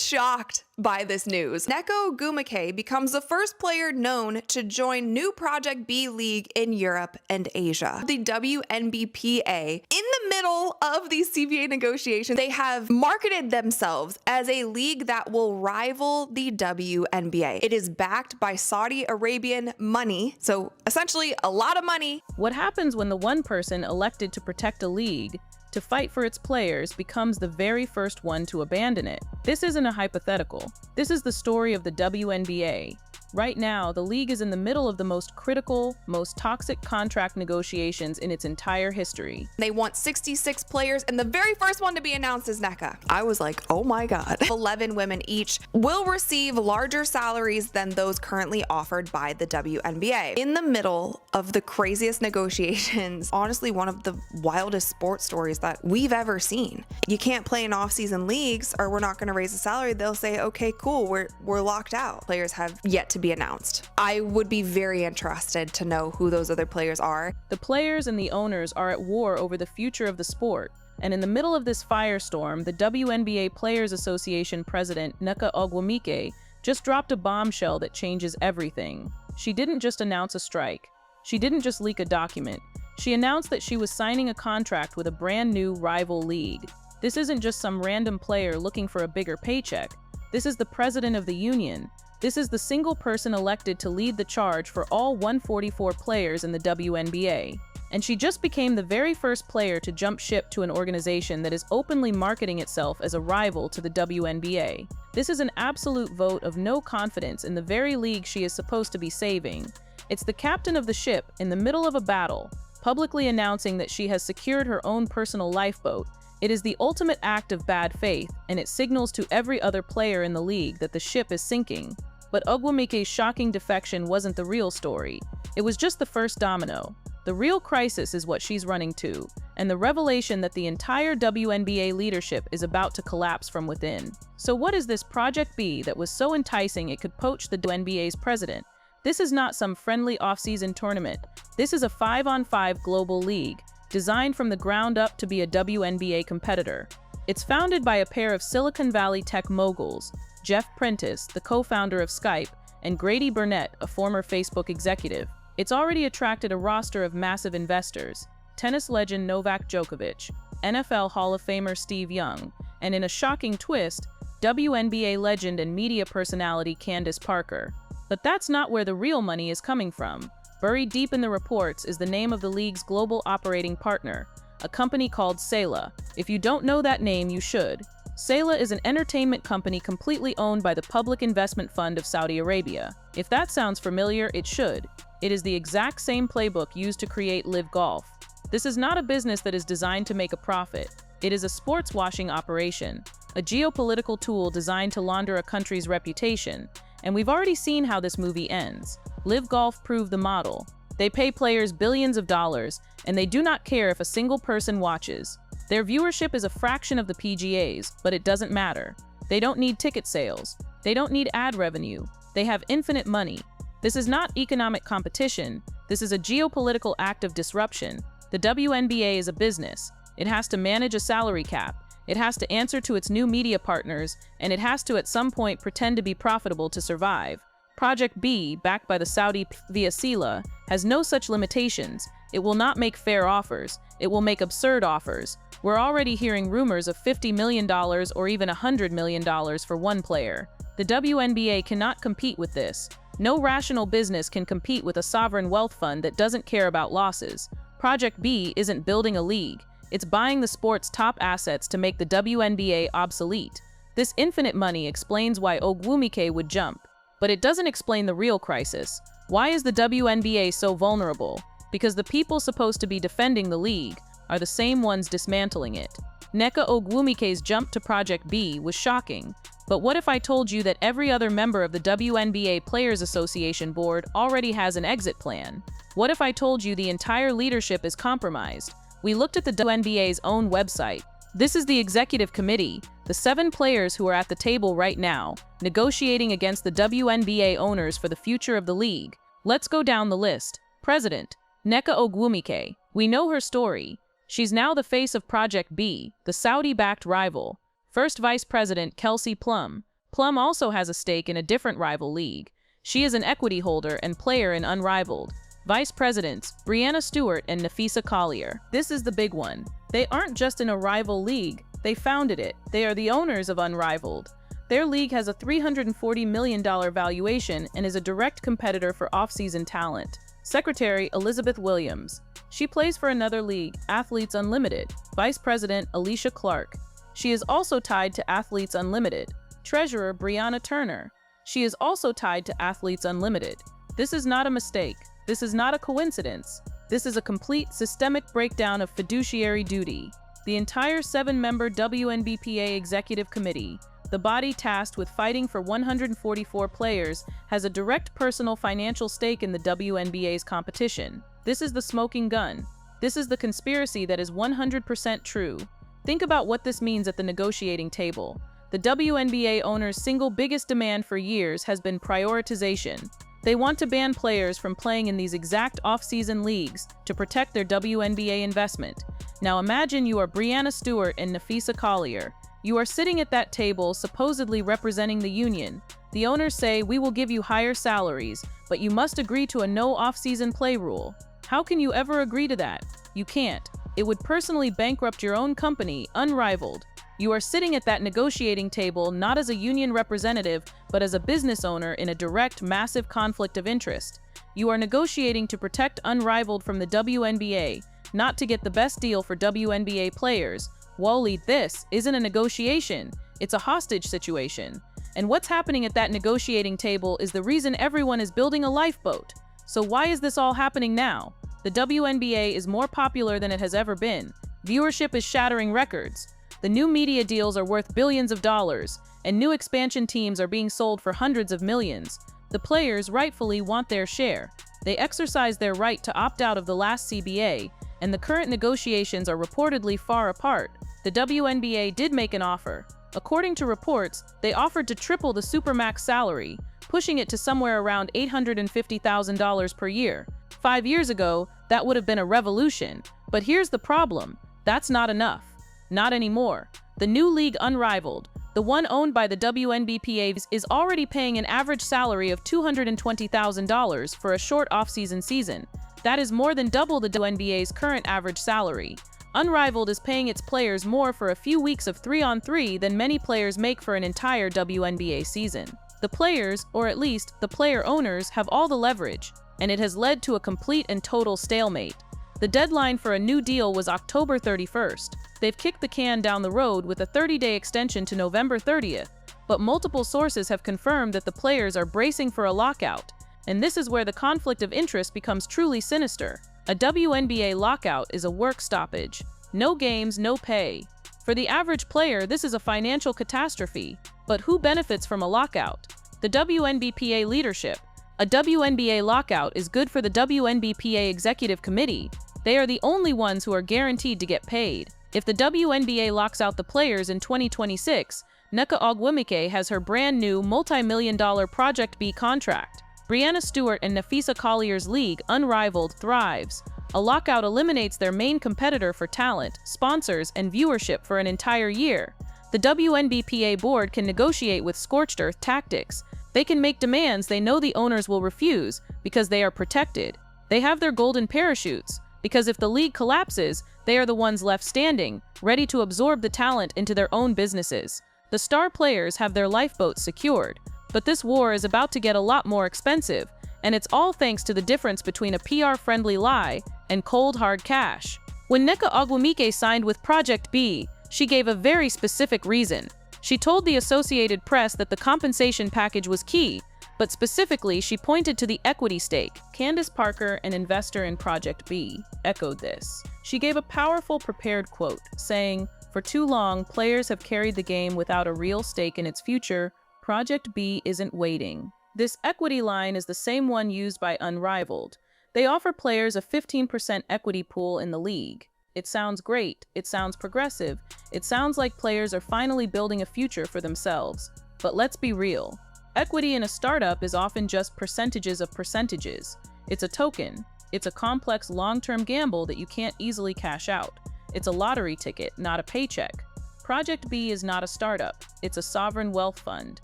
shocked by this news. Nneka Ogwumike becomes the first player known to join new Project B league in Europe and Asia, the WNBPA. In the middle of these CBA negotiations, they have marketed themselves as a league that will rival the WNBA. It is backed by Saudi Arabian money, so essentially a lot of money. What happens when the one person elected to protect a league, to fight for its players, becomes the very first one to abandon it? This isn't a hypothetical. This is the story of the WNBA. Right now, the league is in the middle of the most critical, most toxic contract negotiations in its entire history. They want 66 players, and the very first one to be announced is Nneka. I was like, oh my God. 11 women each will receive larger salaries than those currently offered by the WNBA. In the middle of the craziest negotiations, honestly, one of the wildest sports stories that we've ever seen. You can't play in off-season leagues, or we're not going to raise the salary. They'll say, okay, cool, we're locked out. Players have yet to be announced. I would be very interested to know who those other players are. The players and the owners are at war over the future of the sport. And in the middle of this firestorm, the WNBA Players Association president, Nneka Ogwumike, just dropped a bombshell that changes everything. She didn't just announce a strike. She didn't just leak a document. She announced that she was signing a contract with a brand new rival league. This isn't just some random player looking for a bigger paycheck. This is the president of the union. This is the single person elected to lead the charge for all 144 players in the WNBA. And she just became the very first player to jump ship to an organization that is openly marketing itself as a rival to the WNBA. This is an absolute vote of no confidence in the very league she is supposed to be saving. It's the captain of the ship in the middle of a battle, publicly announcing that she has secured her own personal lifeboat. It is the ultimate act of bad faith, and it signals to every other player in the league that the ship is sinking. But Ogwumike's shocking defection wasn't the real story. It was just the first domino. The real crisis is what she's running to, and the revelation that the entire WNBA leadership is about to collapse from within. So what is this Project B that was so enticing it could poach the WNBA's president? This is not some friendly off-season tournament. This is a 5-on-5 global league, designed from the ground up to be a WNBA competitor. It's founded by a pair of Silicon Valley tech moguls, Jeff Prentice, the co-founder of Skype, and Grady Burnett, a former Facebook executive. It's already attracted a roster of massive investors: tennis legend Novak Djokovic, NFL Hall of Famer Steve Young, and in a shocking twist, WNBA legend and media personality Candace Parker. But that's not where the real money is coming from. Buried deep in the reports is the name of the league's global operating partner, a company called Sela. If you don't know that name, you should. Sela is an entertainment company completely owned by the Public Investment Fund of Saudi Arabia. If that sounds familiar, it should. It is the exact same playbook used to create LIV Golf. This is not a business that is designed to make a profit. It is a sports washing operation, a geopolitical tool designed to launder a country's reputation. And we've already seen how this movie ends. LIV Golf proved the model. They pay players billions of dollars, and they do not care if a single person watches. Their viewership is a fraction of the PGA's, but it doesn't matter. They don't need ticket sales. They don't need ad revenue. They have infinite money. This is not economic competition. This is a geopolitical act of disruption. The WNBA is a business. It has to manage a salary cap. It has to answer to its new media partners, and it has to at some point pretend to be profitable to survive. Project B, backed by the Saudi via Sela, has no such limitations. It will not make fair offers. It will make absurd offers. We're already hearing rumors of $50 million or even $100 million for one player. The WNBA cannot compete with this. No rational business can compete with a sovereign wealth fund that doesn't care about losses. Project B isn't building a league. It's buying the sport's top assets to make the WNBA obsolete. This infinite money explains why Ogwumike would jump. But it doesn't explain the real crisis. Why is the WNBA so vulnerable? Because the people supposed to be defending the league are the same ones dismantling it. Nneka Ogwumike's jump to Project B was shocking. But what if I told you that every other member of the WNBA Players Association board already has an exit plan? What if I told you the entire leadership is compromised? We looked at the WNBA's own website. This is the executive committee, the 7 players who are at the table right now, negotiating against the WNBA owners for the future of the league. Let's go down the list. President, Nneka Ogwumike. We know her story. She's now the face of Project B, the Saudi-backed rival. First Vice President Kelsey Plum. Plum also has a stake in a different rival league. She is an equity holder and player in Unrivaled. Vice Presidents Breanna Stewart and Nafisa Collier. This is the big one. They aren't just in a rival league, they founded it. They are the owners of Unrivaled. Their league has a $340 million valuation and is a direct competitor for off-season talent. Secretary Elizabeth Williams. She plays for another league, Athletes Unlimited. Vice President Alicia Clark. She is also tied to Athletes Unlimited. Treasurer Brianna Turner. She is also tied to Athletes Unlimited. This is not a mistake. This is not a coincidence. This is a complete systemic breakdown of fiduciary duty. The entire 7-member WNBPA Executive Committee, the body tasked with fighting for 144 players, has a direct personal financial stake in the WNBA's competition. This is the smoking gun. This is the conspiracy that is 100% true. Think about what this means at the negotiating table. The WNBA owners' single biggest demand for years has been prioritization. They want to ban players from playing in these exact off-season leagues to protect their WNBA investment. Now imagine you are Breanna Stewart and Nafisa Collier. You are sitting at that table, supposedly representing the union. The owners say, "We will give you higher salaries, but you must agree to a no off-season play rule." How can you ever agree to that? You can't. It would personally bankrupt your own company, Unrivaled. You are sitting at that negotiating table not as a union representative, but as a business owner in a direct, massive conflict of interest. You are negotiating to protect Unrivaled from the WNBA, not to get the best deal for WNBA players. Wally, this isn't a negotiation. It's a hostage situation. And what's happening at that negotiating table is the reason everyone is building a lifeboat. So why is this all happening now? The WNBA is more popular than it has ever been. Viewership is shattering records. The new media deals are worth billions of dollars, and new expansion teams are being sold for hundreds of millions. The players rightfully want their share. They exercised their right to opt out of the last CBA, and the current negotiations are reportedly far apart. The WNBA did make an offer. According to reports, they offered to triple the Supermax salary, pushing it to somewhere around $850,000 per year. 5 years ago, that would have been a revolution. But here's the problem. That's not enough. Not anymore. The new league Unrivaled, the one owned by the WNBPA, is already paying an average salary of $220,000 for a short off-season season. That is more than double the WNBA's current average salary. Unrivaled is paying its players more for a few weeks of 3-on-3 than many players make for an entire WNBA season. The players, or at least the player owners, have all the leverage, and it has led to a complete and total stalemate. The deadline for a new deal was October 31st. They've kicked the can down the road with a 30-day extension to November 30th, but multiple sources have confirmed that the players are bracing for a lockout, and this is where the conflict of interest becomes truly sinister. A WNBA lockout is a work stoppage. No games, no pay. For the average player, this is a financial catastrophe. But who benefits from a lockout? The WNBPA leadership. A WNBA lockout is good for the WNBPA Executive Committee. They are the only ones who are guaranteed to get paid. If the WNBA locks out the players in 2026, Nneka Ogwumike has her brand new multi-million-dollar Project B contract. Breanna Stewart and Nafisa Collier's league, Unrivaled, thrives. A lockout eliminates their main competitor for talent, sponsors, and viewership for an entire year. The WNBPA board can negotiate with scorched earth tactics. They can make demands they know the owners will refuse because they are protected. They have their golden parachutes, because if the league collapses, they are the ones left standing, ready to absorb the talent into their own businesses. The star players have their lifeboats secured. But this war is about to get a lot more expensive, and it's all thanks to the difference between a PR-friendly lie and cold, hard cash. When Nneka Ogwumike signed with Project B, she gave a very specific reason. She told the Associated Press that the compensation package was key, but specifically she pointed to the equity stake. Candace Parker, an investor in Project B, echoed this. She gave a powerful prepared quote, saying, "For too long, players have carried the game without a real stake in its future. Project B isn't waiting." This equity line is the same one used by Unrivaled. They offer players a 15% equity pool in the league. It sounds great, it sounds progressive, it sounds like players are finally building a future for themselves. But let's be real. Equity in a startup is often just percentages of percentages. It's a token. It's a complex long-term gamble that you can't easily cash out. It's a lottery ticket, not a paycheck. Project B is not a startup, it's a sovereign wealth fund.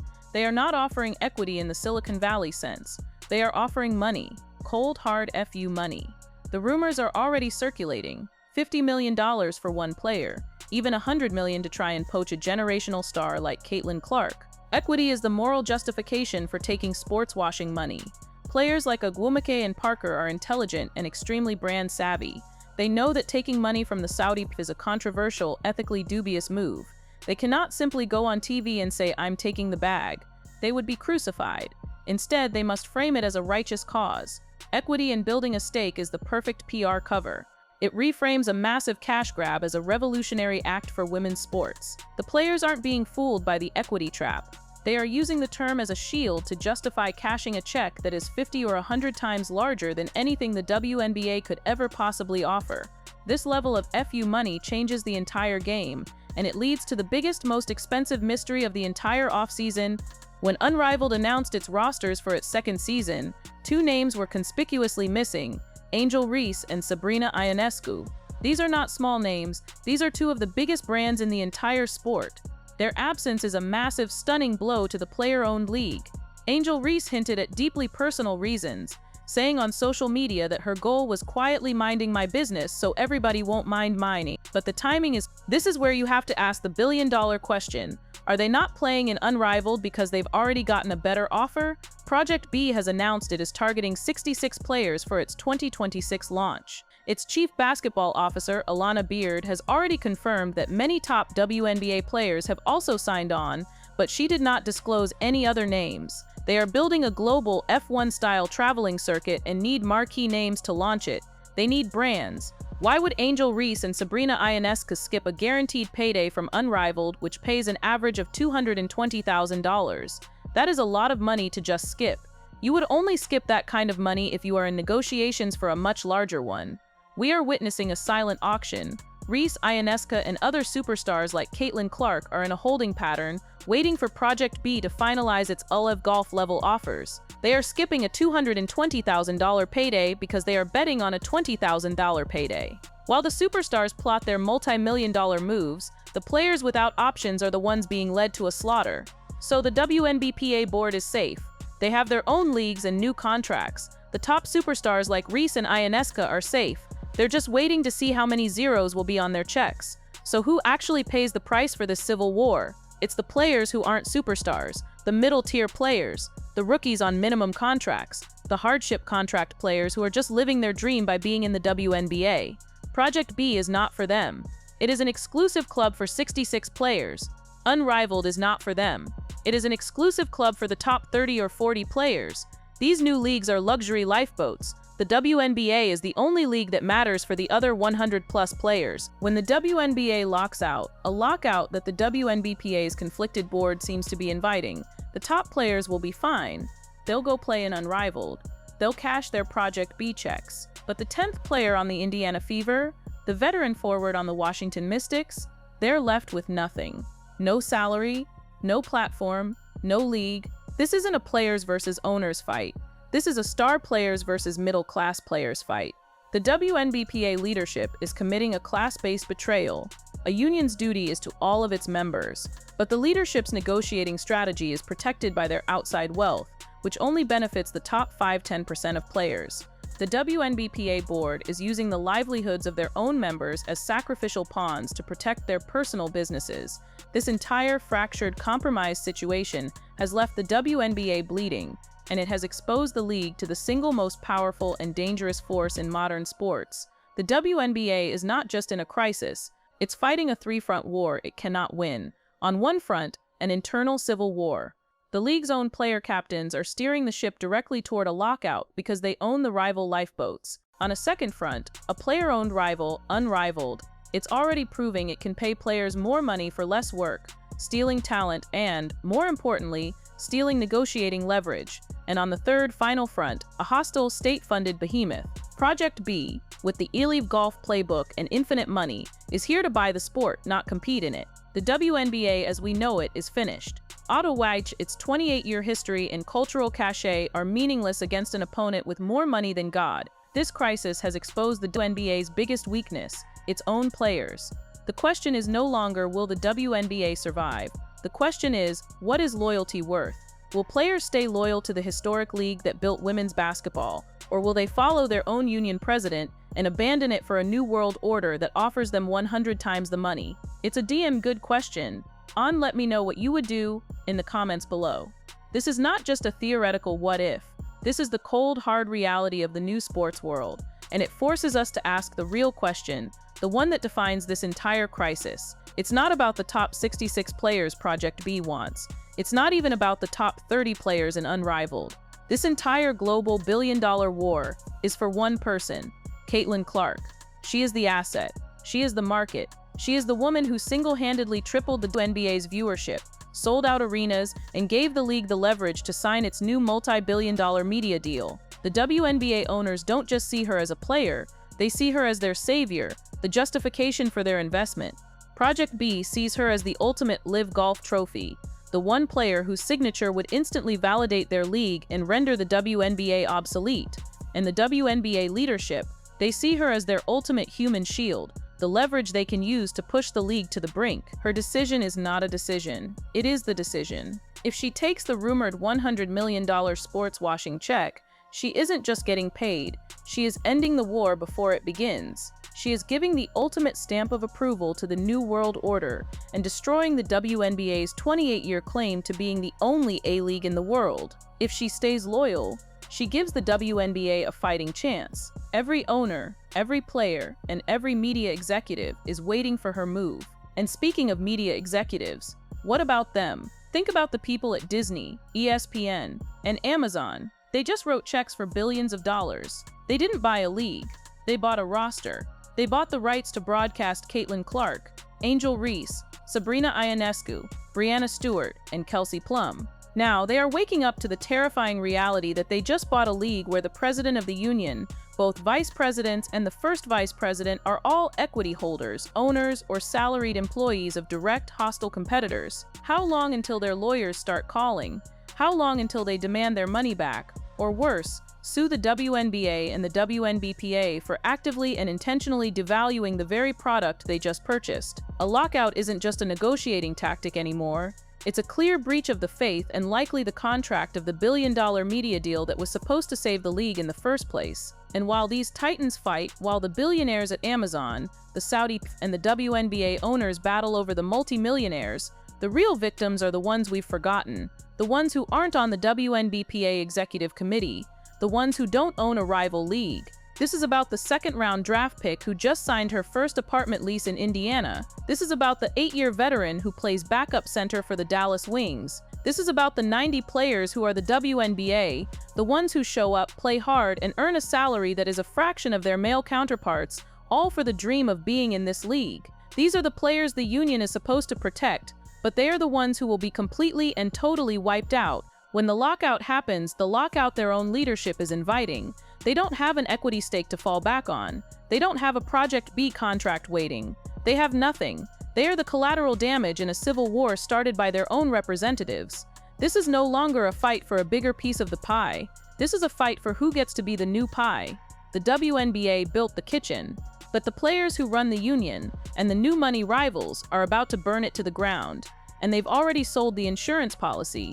They are not offering equity in the Silicon Valley sense. They are offering money, cold hard FU money. The rumors are already circulating. $50 million for one player, even $100 million to try and poach a generational star like Caitlin Clark. Equity is the moral justification for taking sports washing money. Players like Ogwumike and Parker are intelligent and extremely brand savvy. They know that taking money from the Saudi is a controversial, ethically dubious move. They cannot simply go on TV and say, "I'm taking the bag." They would be crucified. Instead, they must frame it as a righteous cause. Equity in building a stake is the perfect PR cover. It reframes a massive cash grab as a revolutionary act for women's sports. The players aren't being fooled by the equity trap. They are using the term as a shield to justify cashing a check that is 50 or 100 times larger than anything the WNBA could ever possibly offer. This level of FU money changes the entire game, and it leads to the biggest, most expensive mystery of the entire offseason. When Unrivaled announced its rosters for its second season, two names were conspicuously missing: Angel Reese and Sabrina Ionescu. These are not small names, these are two of the biggest brands in the entire sport. Their absence is a massive, stunning blow to the player-owned league. Angel Reese hinted at deeply personal reasons, saying on social media that her goal was quietly minding my business so everybody won't mind mine. But the timing is— this is where you have to ask the billion-dollar question. Are they not playing in Unrivaled because they've already gotten a better offer? Project B has announced it is targeting 66 players for its 2026 launch. Its chief basketball officer, Alana Beard, has already confirmed that many top WNBA players have also signed on, but she did not disclose any other names. They are building a global F1-style traveling circuit and need marquee names to launch it. They need brands. Why would Angel Reese and Sabrina Ionescu skip a guaranteed payday from Unrivaled, which pays an average of $220,000? That is a lot of money to just skip. You would only skip that kind of money if you are in negotiations for a much larger one. We are witnessing a silent auction. Reese, Ionescu, and other superstars like Caitlin Clark are in a holding pattern, waiting for Project B to finalize its LIV Golf level offers. They are skipping a $220,000 payday because they are betting on a $20,000 payday. While the superstars plot their multi-million-dollar moves, the players without options are the ones being led to a slaughter. So the WNBPA board is safe. They have their own leagues and new contracts. The top superstars like Reese and Ionescu are safe. They're just waiting to see how many zeros will be on their checks. So who actually pays the price for this civil war? It's the players who aren't superstars, the middle-tier players, the rookies on minimum contracts, the hardship contract players who are just living their dream by being in the WNBA. Project B is not for them. It is an exclusive club for 66 players. Unrivaled is not for them. It is an exclusive club for the top 30 or 40 players. These new leagues are luxury lifeboats. The WNBA is the only league that matters for the other 100-plus players. When the WNBA locks out, a lockout that the WNBPA's conflicted board seems to be inviting, the top players will be fine. They'll go play in Unrivaled. They'll cash their Project B checks. But the 10th player on the Indiana Fever, the veteran forward on the Washington Mystics, they're left with nothing. No salary, no platform, no league. This isn't a players versus owners fight. This is a star players versus middle-class players fight. The WNBPA leadership is committing a class-based betrayal. A union's duty is to all of its members, but the leadership's negotiating strategy is protected by their outside wealth, which only benefits the top 5–10% of players. The WNBPA board is using the livelihoods of their own members as sacrificial pawns to protect their personal businesses. This entire fractured, compromised situation has left the WNBA bleeding, and it has exposed the league to the single most powerful and dangerous force in modern sports. The WNBA is not just in a crisis, it's fighting a three-front war it cannot win. On one front, an internal civil war. The league's own player captains are steering the ship directly toward a lockout because they own the rival lifeboats. On a second front, a player-owned rival, Unrivaled, it's already proving it can pay players more money for less work, stealing talent and, more importantly, stealing negotiating leverage. And on the third, final front, a hostile, state-funded behemoth. Project B, with the LIV Golf playbook and infinite money, is here to buy the sport, not compete in it. The WNBA as we know it is finished. Otherwise, its 28-year history and cultural cachet are meaningless against an opponent with more money than God. This crisis has exposed the WNBA's biggest weakness, its own players. The question is no longer, will the WNBA survive? The question is, what is loyalty worth? Will players stay loyal to the historic league that built women's basketball, or will they follow their own union president and abandon it for a new world order that offers them 100 times the money? It's a damn good question. Let me know what you would do in the comments below. This is not just a theoretical what if. This is the cold, hard reality of the new sports world, and it forces us to ask the real question, the one that defines this entire crisis. It's not about the top 66 players Project B wants. It's not even about the top 30 players in Unrivaled. This entire global billion-dollar war is for one person, Caitlin Clark. She is the asset. She is the market. She is the woman who single-handedly tripled the NBA's viewership, sold out arenas, and gave the league the leverage to sign its new multi-billion-dollar media deal. The WNBA owners don't just see her as a player, they see her as their savior, the justification for their investment. Project B sees her as the ultimate LIV Golf trophy, the one player whose signature would instantly validate their league and render the WNBA obsolete. And the WNBA leadership, they see her as their ultimate human shield, the leverage they can use to push the league to the brink. Her decision is not a decision. It is the decision. If she takes the rumored $100 million sports washing check, she isn't just getting paid. She is ending the war before it begins. She is giving the ultimate stamp of approval to the New World Order and destroying the WNBA's 28-year claim to being the only A-League in the world. If she stays loyal, she gives the WNBA a fighting chance. Every owner, every player, and every media executive is waiting for her move. And speaking of media executives, what about them? Think about the people at Disney, ESPN, and Amazon. They just wrote checks for billions of dollars. They didn't buy a league. They bought a roster. They bought the rights to broadcast Caitlin Clark, Angel Reese, Sabrina Ionescu, Brianna Stewart, and Kelsey Plum. Now, they are waking up to the terrifying reality that they just bought a league where the president of the union, both vice presidents and the first vice president are all equity holders, owners, or salaried employees of direct hostile competitors. How long until their lawyers start calling? How long until they demand their money back? Or worse, sue the WNBA and the WNBPA for actively and intentionally devaluing the very product they just purchased. A lockout isn't just a negotiating tactic anymore. It's a clear breach of the faith and likely the contract of the billion-dollar media deal that was supposed to save the league in the first place. And while these titans fight, while the billionaires at Amazon, the Saudi, and the WNBA owners battle over the multimillionaires, the real victims are the ones we've forgotten, the ones who aren't on the WNBPA Executive Committee, the ones who don't own a rival league. This is about the second-round draft pick who just signed her first apartment lease in Indiana. This is about the 8-year veteran who plays backup center for the Dallas Wings. This is about the 90 players who are the WNBA, the ones who show up, play hard, and earn a salary that is a fraction of their male counterparts, all for the dream of being in this league. These are the players the union is supposed to protect, but they are the ones who will be completely and totally wiped out. When the lockout happens, the lockout their own leadership is inviting. They don't have an equity stake to fall back on. They don't have a Project B contract waiting. They have nothing. They are the collateral damage in a civil war started by their own representatives. This is no longer a fight for a bigger piece of the pie. This is a fight for who gets to be the new pie. The WNBA built the kitchen, but the players who run the union and the new money rivals are about to burn it to the ground. And they've already sold the insurance policy.